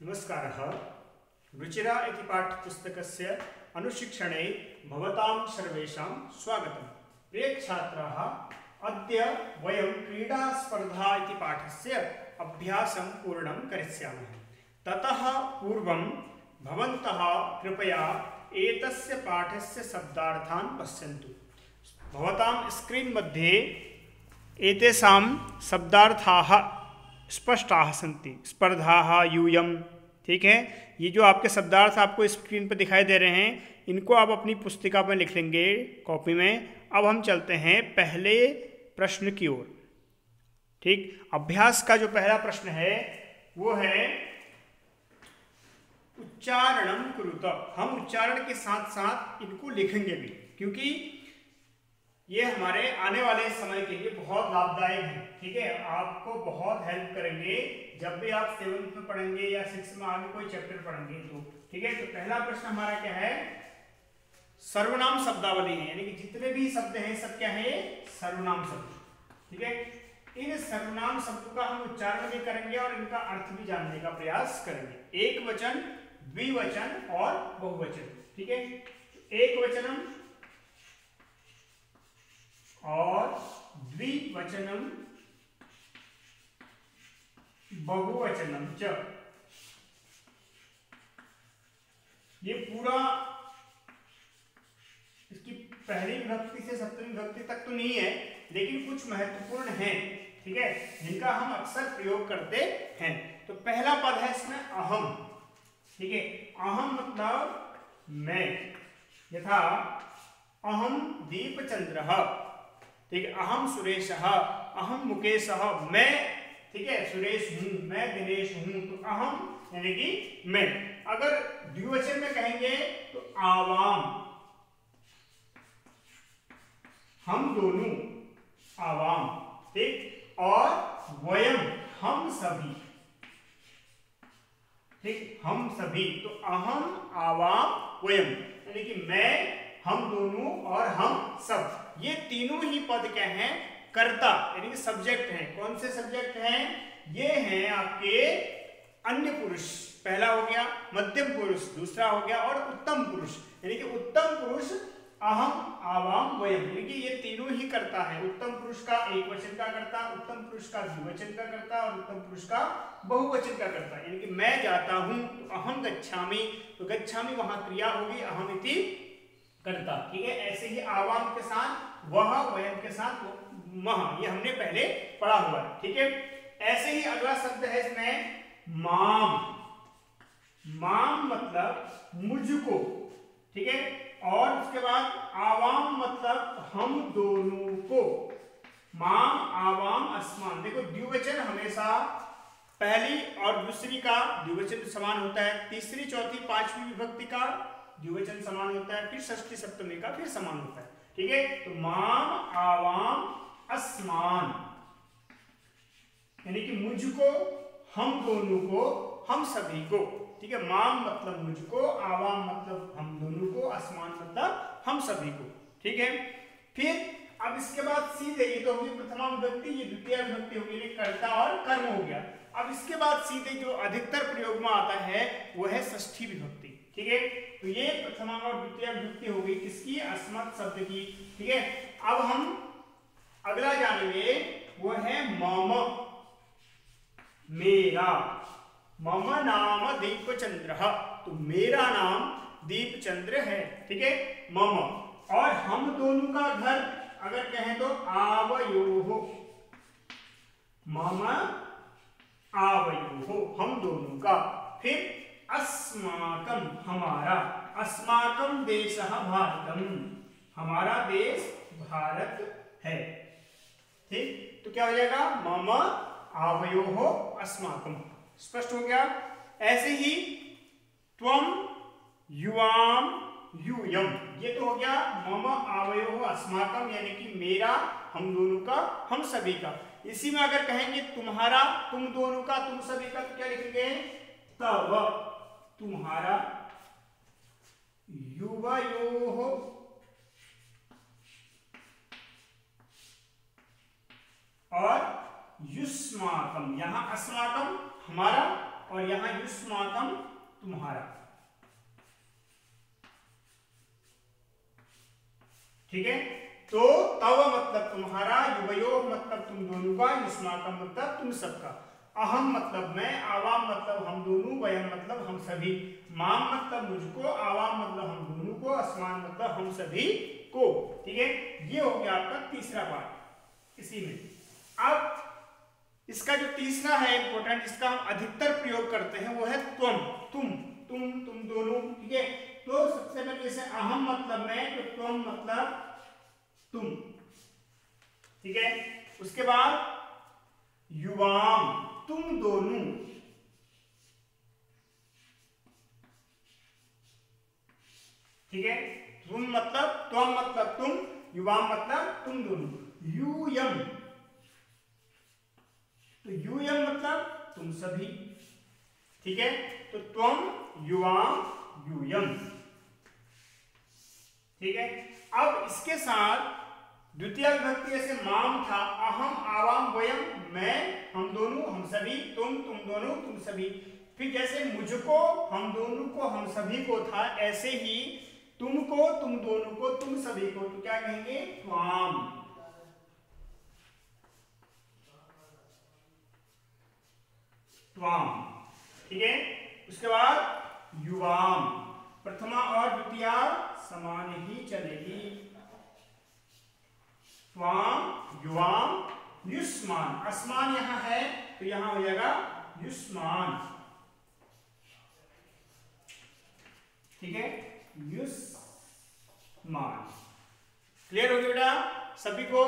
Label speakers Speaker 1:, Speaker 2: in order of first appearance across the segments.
Speaker 1: नमस्कारः। रुचिरा इति पाठ्यपुस्तकस्य अनुशिक्षणे भवतां सर्वेषां स्वागतम्। प्रियछात्राः, अद्य वयं क्रीडास्पर्धा इति पाठस्य अभ्यासं पूर्णं करिष्यामः। ततः पूर्वं भवन्तः कृपया एतस्य पाठस्य शब्दार्थान् पश्यन्तु। भवतां स्क्रीन् मध्ये एतेषां शब्दार्थाः स्पष्टाः सन्ति। स्पर्धाः यूयम्, ठीक है। ये जो आपके शब्दार्थ आपको स्क्रीन पर दिखाई दे रहे हैं, इनको आप अपनी पुस्तिका में लिख लेंगे, कॉपी में। अब हम चलते हैं पहले प्रश्न की ओर। ठीक, अभ्यास का जो पहला प्रश्न है वो है उच्चारणम कुरुत। हम उच्चारण के साथ साथ इनको लिखेंगे भी, क्योंकि ये हमारे आने वाले समय के लिए बहुत लाभदायक है। ठीक है, आपको बहुत हेल्प करेंगे जब भी आप 7th में पढ़ेंगे या 6th में आगे कोई चैप्टर पढ़ेंगे तो। ठीक है, तो पहला प्रश्न हमारा क्या है? सर्वनाम शब्दावली है, यानी कि जितने भी शब्द हैं सब क्या है? सर्वनाम शब्द। ठीक है, इन सर्वनाम शब्दों का हम उच्चारण भी करेंगे और इनका अर्थ भी जानने का प्रयास करेंगे। एक वचन, द्विवचन और बहुवचन। ठीक है, एक वचनम और द्विवचनम बहुवचनम च। ये पूरा इसकी पहली विभक्ति से सप्तमी विभक्ति तक तो नहीं है, लेकिन कुछ महत्वपूर्ण है, ठीक है, जिनका हम अक्सर प्रयोग करते हैं। तो पहला पद है इसमें अहम। ठीक है, अहम मतलब मैं। यथा अहम दीपचंद्रः, ठीक है, अहम सुरेशः, अहम मुकेशः, मैं, ठीक है, सुरेश हूं, मैं दिनेश हूं। तो अहम यानी कि मैं। अगर द्विवचन में कहेंगे तो आवाम, हम दोनों, आवाम। ठीक, और वयम, हम सभी। ठीक, हम सभी। तो अहम, आवाम, वयम, यानी कि मैं, हम दोनों और हम सब। ये तीनों ही पद क्या हैं? कर्ता, यानी कि सब्जेक्ट हैं। कौन से सब्जेक्ट हैं? ये हैं आपके अन्य पुरुष, पहला हो गया, मध्यम पुरुष दूसरा हो गया, और उत्तम पुरुष। यानी कि उत्तम पुरुष अहम, आवाम, वयम, यानी कि ये तीनों ही कर्ता है। उत्तम पुरुष का एक वचन का कर्ता, उत्तम पुरुष का द्विवचन का कर्ता और उत्तम पुरुष का बहुवचन का कर्ता। यानी कि मैं जाता हूं तो अहम गच्छामि, तो गच्छामि वहां क्रिया होगी, अहम इति कर्ता। ठीक है, ऐसे ही आवाम के साथ वह, वयम के साथ मह, ये हमने पहले पढ़ा हुआ है। ठीक है, ऐसे ही अगला शब्द है इसमें माम। माम मतलब मुझको, ठीक है, और उसके बाद आवाम मतलब हम दोनों को। माम, आवाम, अस्मान। देखो, द्विवचन हमेशा पहली और दूसरी का द्विवचन समान होता है, तीसरी, चौथी, पांचवी विभक्ति का द्विवचन समान होता है, फिर षष्ठी सप्तमी का फिर समान होता है। ठीक है, तो माम, आवाम, अस्मान, यानी कि मुझको, हम दोनों को, हम सभी को। ठीक है, माम मतलब मुझको, आवाम मतलब हम दोनों को, अस्मान मतलब हम सभी को। ठीक है, फिर अब इसके बाद सीधे, ये तो होगी प्रथमा विभक्ति, ये द्वितीय विभक्ति होगी, ये कर्ता और कर्म हो गया। अब इसके बाद सीधे जो अधिकतर प्रयोग में आता है वो है षष्ठी विभक्ति। ठीक है, तो ये प्रथमा और द्वितीय विभक्ति हो गई किसकी? अस्मत् शब्द की। ठीक है, अब हम अगला जानेंगे, वो है मम, मेरा। मम नाम दीपचंद्रः, तो मेरा नाम दीपचंद्र है। ठीक है, मम। और हम दोनों का घर अगर कहें तो आवयोः, मम आवयोः, हम दोनों का। फिर अस्माकं, हमारा। अस्माकं देशः भारतम, हमारा देश भारत है। ठीक, तो क्या हो जाएगा? मम आवयोः अस्माकं। स्पष्ट हो गया? ऐसे ही त्वम, युवाम, यूयम, ये तो हो गया मम आवयोः अस्माकं, यानी कि मेरा, हम दोनों का, हम सभी का। इसी में अगर कहेंगे तुम्हारा, तुम दोनों का, तुम सभी का, तो क्या लिखेंगे? तव, तुम्हारा। युवयोः, और युष्माकम, यहां अस्माकम हमारा और यहां युष्माकम तुम्हारा। ठीक है, तो तव मतलब तुम्हारा, युवयो मतलब तुम दोनों का, युष्माकम मतलब तुम सबका, अहम मतलब मैं, आवाम मतलब हम दोनों, वयम मतलब हम सभी, माम मतलब मुझको, आवाम मतलब हम दोनों को, अस्मान मतलब हम सभी को। ठीक है, ये हो गया आपका तीसरा पार्ट इसी में। अब इसका जो तीसरा है इंपॉर्टेंट, इसका हम अधिकतर प्रयोग करते हैं, वो है त्वम, तुम दोनों। ठीक है, तो सबसे पहले जैसे अहम मतलब मैं, तो त्वम मतलब तुम। ठीक है, उसके बाद युवाम तुम दोनों। ठीक है, तुम मतलब त्वम मतलब तुम, युवाम मतलब तुम दोनों। यूयम, तो यूयम मतलब तुम सभी। ठीक है, तो त्वम युवाम यूयम। ठीक है, अब इसके साथ द्वितीय विभक्ति जैसे माम था, अहम आवाम वयम मैं हम दोनों हम सभी, तुम दोनों तुम सभी। फिर जैसे मुझको हम दोनों को हम सभी को था, ऐसे ही तुमको तुम दोनों को तुम सभी को, तो क्या कहेंगे? त्वाम। त्वाम। ठीक है, उसके बाद युवाम, प्रथमा और द्वितीया समान ही चलेगी। त्वाम युवाम युष्मान, अस्मान यहां है तो यहां हो जाएगा युष्मान। ठीक है, युष्मान। क्लियर हो गया बेटा सभी को?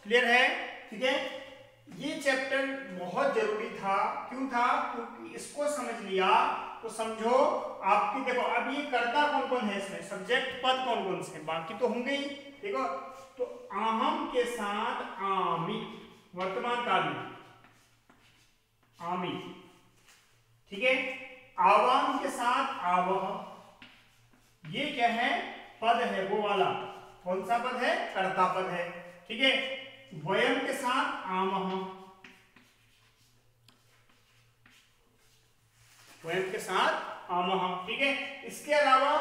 Speaker 1: क्लियर है? ठीक है, ये चैप्टर बहुत जरूरी था। क्यों था? क्योंकि इसको समझ लिया तो समझो आपकी, देखो अब ये कर्ता कौन कौन है इसमें, सब्जेक्ट पद कौन कौन से, बाकी तो होंगे ही। देखो, तो अहम के साथ आमी, वर्तमान काल में आमी। ठीक है, आवाम के साथ आवह, ये क्या है? पद है, वो वाला कौन सा पद है? कर्ता पद है। ठीक है, वयम के साथ आमह, वयम के साथ आमह। ठीक है, इसके अलावा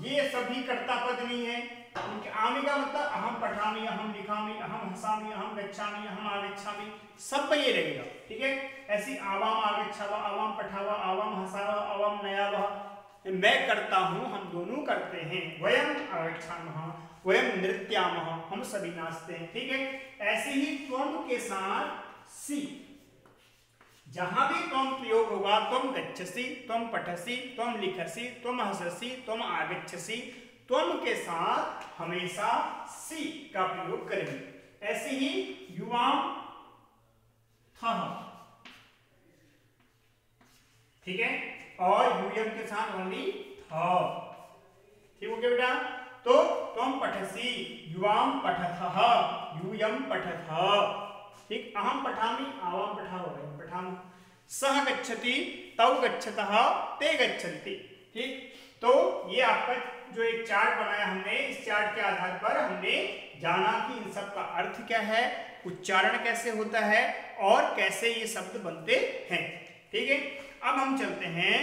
Speaker 1: ये सभी कर्ता पद नहीं है, क्योंकि आमी का मतलब अहम पठामी, अहम लिखामी, अहम हसामी, अहम गच्छामी, अहम आगच्छामी, सब पे ये रहेगा। ठीक है, ऐसी आवाम आगच्छावा, आवाम पठावा, आवाम हसावा, आवाम नयावा, मैं करता हूं, हम दोनों करते हैं। वयम आगच्छामः, वयम नृत्यामः, हम सभी नाचते हैं। ठीक है, ऐसे ही त्वम के साथ सी, जहां भी त्वम प्रयोग होगा, त्वम गच्छसि, त्वम पठसि, त्वम लिखसि, त्वम हससि, त्वम आगच्छसि, त्वम के साथ हमेशा सी का प्रयोग करेंगे। ऐसे ही युवाम थः। ठीक है, और यूयम के साथ ओनली था। ठीक हो गया बेटा? तो त्वम पठसि, युवाम पठथः, यूयम पठथः। ठीक, अहम पठामि, आवाम पठाओ, वयम पठामः। सह गच्छति, तौ गच्छतः, ते गच्छन्ति। ठीक, तो ये आपका जो एक चार्ट बनाया हमने, इस चार्ट के आधार पर हमने जाना कि इन सब का अर्थ क्या है, उच्चारण कैसे होता है और कैसे ये शब्द बनते हैं। ठीक है, अब हम चलते हैं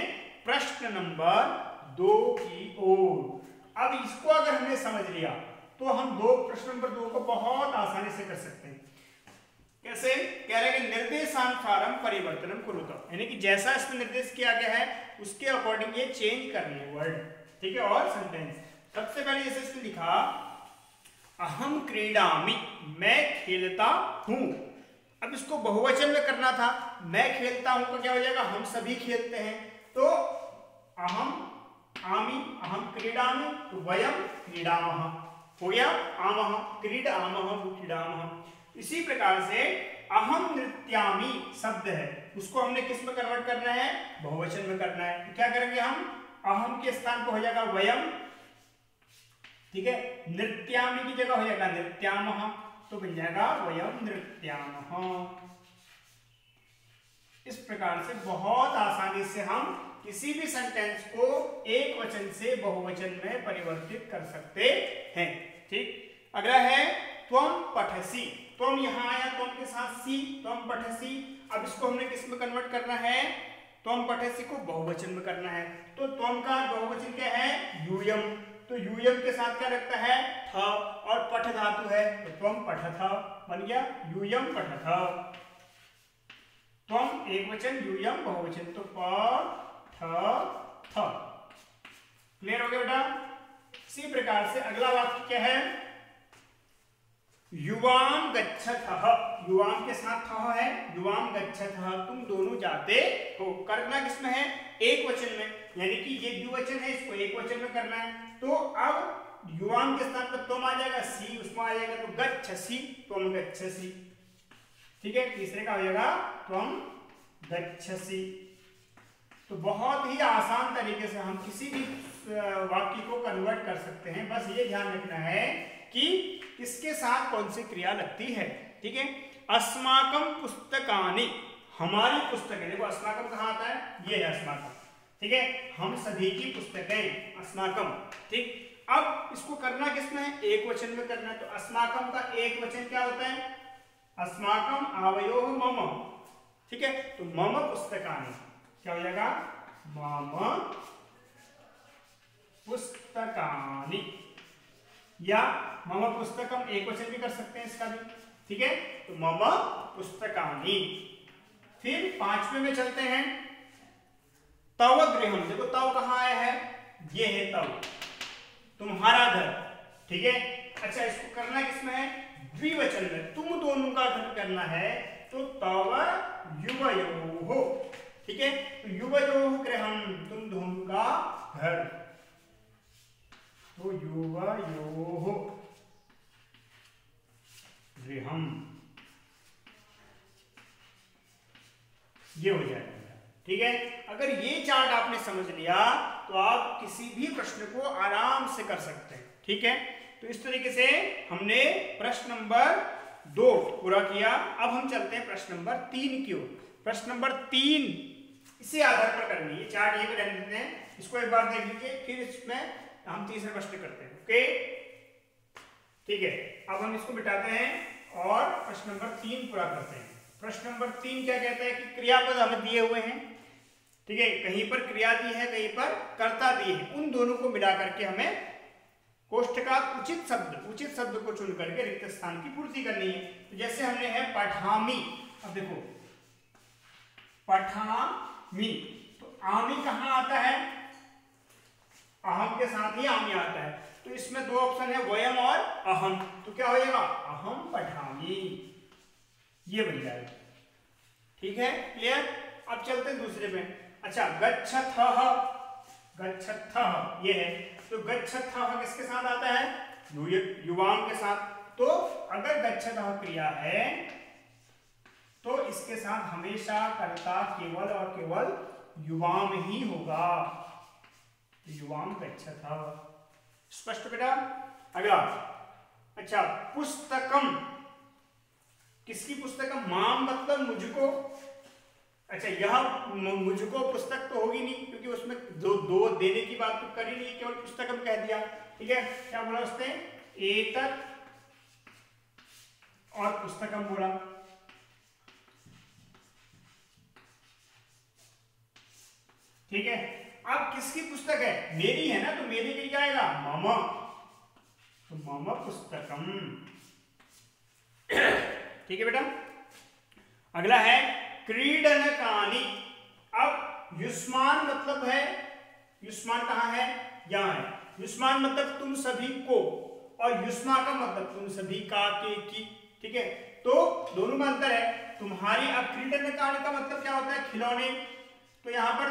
Speaker 1: प्रश्न नंबर 2 की ओर। अब इसको अगर हमने समझ लिया तो हम प्रश्न नंबर 2 को बहुत आसानी से कर सकते हैं। कैसे? कह रहे हैं कि निर्देशानुसारम परिवर्तनम कुरुत, यानी कि जैसा इसमें निर्देश किया गया है उसके अकॉर्डिंग ये चेंज करने हैं वर्ड। ठीक है, और सेंटेंस। सबसे पहले जैसे इसमें लिखा अहम क्रीडामि, मैं खेलता हूं। अब इसको बहुवचन में करना था, मैं खेलता हूं तो क्या हो जाएगा? हम सभी खेलते हैं। तो अहम आमी, अहम क्रीडामि, तो वयम क्रीडामः हो गया। आमः क्रीडामः, क्रीडामः। इसी प्रकार से अहम नृत्यामि शब्द है, उसको हमने किस में कन्वर्ट करना है? बहुवचन में करना है। तो क्या करेंगे हम? अहम के स्थान पर हो जाएगा वयम। ठीक है, नृत्यामि की जगह हो जाएगा नृत्यामः, तो बन जाएगा वयम नृत्यामः। इस प्रकार से बहुत आसानी से हम किसी भी सेंटेंस को एक वचन से बहुवचन में परिवर्तित कर सकते हैं। ठीक, अगला है त्वम पठसि। त्वम यहां आया, त्वम के साथ सी, त्वम पठसि। अब इसको हमने किस में कन्वर्ट करना है? त्वम पठसि को बहुवचन में करना है, तो त्वम का बहुवचन क्या है, यूयम, तो यूयम के साथ क्या लगता है, थ, और पठ धातु है तो त्वम पठथ बन गया, यूयम पठथ। त्वम एक वचन, यूयम बहुवचन, तो प ठ थ। क्लियर हो गया बेटा। इसी प्रकार से अगला वाक्य क्या है, युवाम गच्छथः, युवाम के साथ थ है, युवाम गच्छथः, तुम दोनों जाते हो। करना किसमें है, एक वचन में, यानी कि ये द्विवचन है, इसको एक वचन में करना है। तो अब युवाम के साथ में तुम आ जाएगा, सी उसमें आ जाएगा, तो गच्छसि, तुम गच्छसि। ठीक है, तीसरे का हो जाएगा तुम गच्छसि। तो बहुत ही आसान तरीके से हम किसी भी वाक्य को कन्वर्ट कर सकते हैं, बस ये ध्यान रखना है कि इसके साथ कौन सी क्रिया लगती है। ठीक है, अस्माकम पुस्तकानि, हमारी पुस्तकें, देखो अस्माकम कहाँ आता है, ये है अस्माकम। ठीक है, हम सभी की पुस्तकें, अस्माकम। ठीक, अब इसको करना किसमें है, एक वचन में करना है, तो अस्माकम का एक वचन क्या होता है, अस्माकम आवयोः मम। ठीक है, तो मम पुस्तकानि क्या हो जाएगा, मम पुस्तकानि, या मम पुस्तकम एक वचन भी कर सकते हैं इसका भी। ठीक है, तो मम पुस्तकानि। फिर पांचवें में चलते हैं, तव गृहम, देखो तव कहाँ आया है, ये है तव, तुम्हारा घर। ठीक है, अच्छा इसको करना किसमें है, द्विवचन में, तुम दोनों का घर करना है, तो तव युवयोः। ठीक है, तो युवयोः गृहम, तुम दोनों का घर, तो युवयोः गृहम, ये हो जाएगा। ठीक है, अगर ये चार्ट आपने समझ लिया तो आप किसी भी प्रश्न को आराम से कर सकते हैं। ठीक है, तो इस तरीके से हमने प्रश्न नंबर 2 पूरा किया। अब हम चलते हैं प्रश्न नंबर 3 की ओर। प्रश्न नंबर 3 इसी आधार पर करनी है, चार्ट ये भी रहने देते हैं, इसको एक बार देख लीजिए, फिर इसमें हम तीसरे प्रश्न करते हैं। ओके, ठीक है, अब हम इसको मिटाते हैं और प्रश्न नंबर 3 पूरा करते हैं। प्रश्न नंबर 3 क्या कहता है कि क्रियापद हमें दिए हुए हैं। ठीक है, कहीं पर क्रिया दी है, कहीं पर कर्ता दिए है, उन दोनों को मिला करके हमें कोष्ठकात उचित शब्द को चुन करके रिक्त स्थान की पूर्ति करनी है। तो जैसे हमने है पठामी, अब देखो पठामी, तो आमी कहाँ आता है, अहम के साथ ही आमी आता है, तो इसमें दो ऑप्शन है, वयम और अहम, तो क्या हो जाएगा, अहम पठामी, ये बन जाएगा। ठीक है, क्लियर। अब चलते हैं दूसरे पे। अच्छा, गच्छथः, गच्छथः ये है, तो गच्छथः किसके साथ आता है, युवाम के साथ। तो अगर गच्छथः क्रिया है तो इसके साथ हमेशा कर्ता केवल और केवल युवाम ही होगा, युवाम गच्छथः। स्पष्ट बेटा। अगला, अच्छा पुस्तकम, किसकी पुस्तकम, माम मतलब मुझको। अच्छा, यह मुझको पुस्तक तो होगी नहीं, क्योंकि उसमें दो देने की बात तो करी नहीं, केवल पुस्तकम कह दिया। ठीक है, क्या बोला उसने, एतत् और पुस्तकम बोला। ठीक है, अब किसकी पुस्तक है, मेरी है ना, तो मेरी के लिए आएगा मम, तो मम पुस्तकम। ठीक है बेटा। अगला है क्रीडनकानि। अब युष्मान मतलब है, युष्मान कहाँ है, यहाँ है, युष्मान मतलब तुम सभी को, और युष्मा का मतलब तुम सभी का, के, की। ठीक है, तो दोनों में अंतर है, तुम्हारी। अब क्रीडनकानि का मतलब क्या होता है, खिलौने, तो यहाँ पर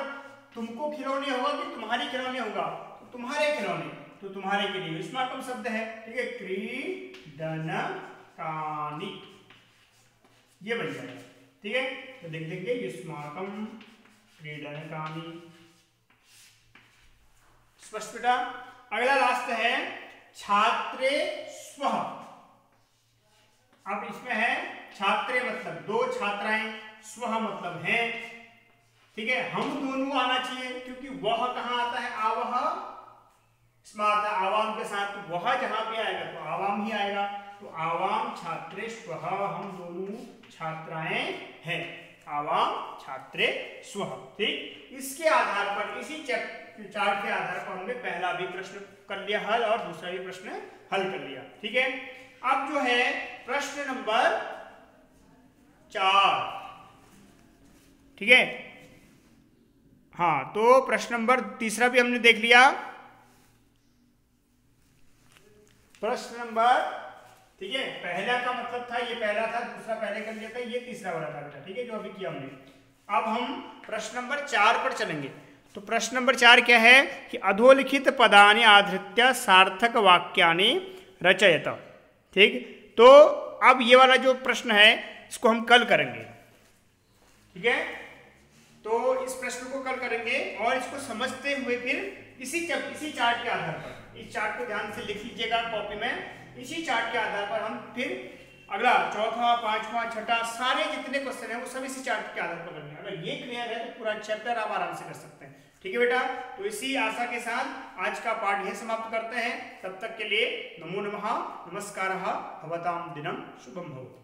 Speaker 1: तुमको खिलौने होगा कि तुम्हारी खिलौने होगा, तो तुम्हारे खिलौने, तो तुम्हारे के लिए युष्माकम शब्द है। ठीक है, क्रीडनकानि, ये बन जाएगा। ठीक है, तो देख देंगे युष्माकम क्रीडनकानि। स्पष्ट बेटा। अगला लास्ट है छात्रे स्वः। अब इसमें है छात्रे मतलब दो छात्राएं, स्वः मतलब है। ठीक है, हम दोनों आना चाहिए, क्योंकि वह कहाँ आता है, आवह, इसमें आता है आवाम के साथ, तो वह जहां पे आएगा तो आवाम ही आएगा, तो आवाम छात्रे स्वः, हम दोनों छात्राएं हैं, आवाम छात्रे स्वः। ठीक, इसके आधार पर, इसी चार्ट के आधार पर हमने पहला भी प्रश्न कर लिया हल और दूसरा भी प्रश्न हल कर लिया। ठीक है, अब जो है प्रश्न नंबर 4। ठीक है, हाँ, तो प्रश्न नंबर तीसरा भी हमने देख लिया। प्रश्न नंबर, ठीक है, पहला का मतलब था, ये पहला था, दूसरा पहले कर लिया था, ये तीसरा वाला था बेटा। ठीक है, जो अभी किया हमने। अब हम प्रश्न नंबर 4 पर चलेंगे। तो प्रश्न नंबर 4 क्या है कि अधोलिखित पदानि आधृत्य सार्थक वाक्यानि रचयत। ठीक, तो अब ये वाला जो प्रश्न है इसको हम कल करेंगे। ठीक है, तो इस प्रश्न को कल करेंगे और इसको समझते हुए फिर इसी चार्ट के आधार पर, इस चार्ट को ध्यान से लिख लीजिएगा कॉपी में। इसी चार्ट के आधार पर हम फिर अगला चौथा, पांचवा, छठा, सारे जितने क्वेश्चन है वो सब इसी चार्ट के आधार पर करेंगे। अगर ये क्लियर है तो पूरा चैप्टर आप आराम से कर सकते हैं। ठीक है बेटा, तो इसी आशा के साथ आज का पाठ यह समाप्त करते हैं। तब तक के लिए नमो नमः, नमस्कारः, भवतां दिनं शुभं भवतु।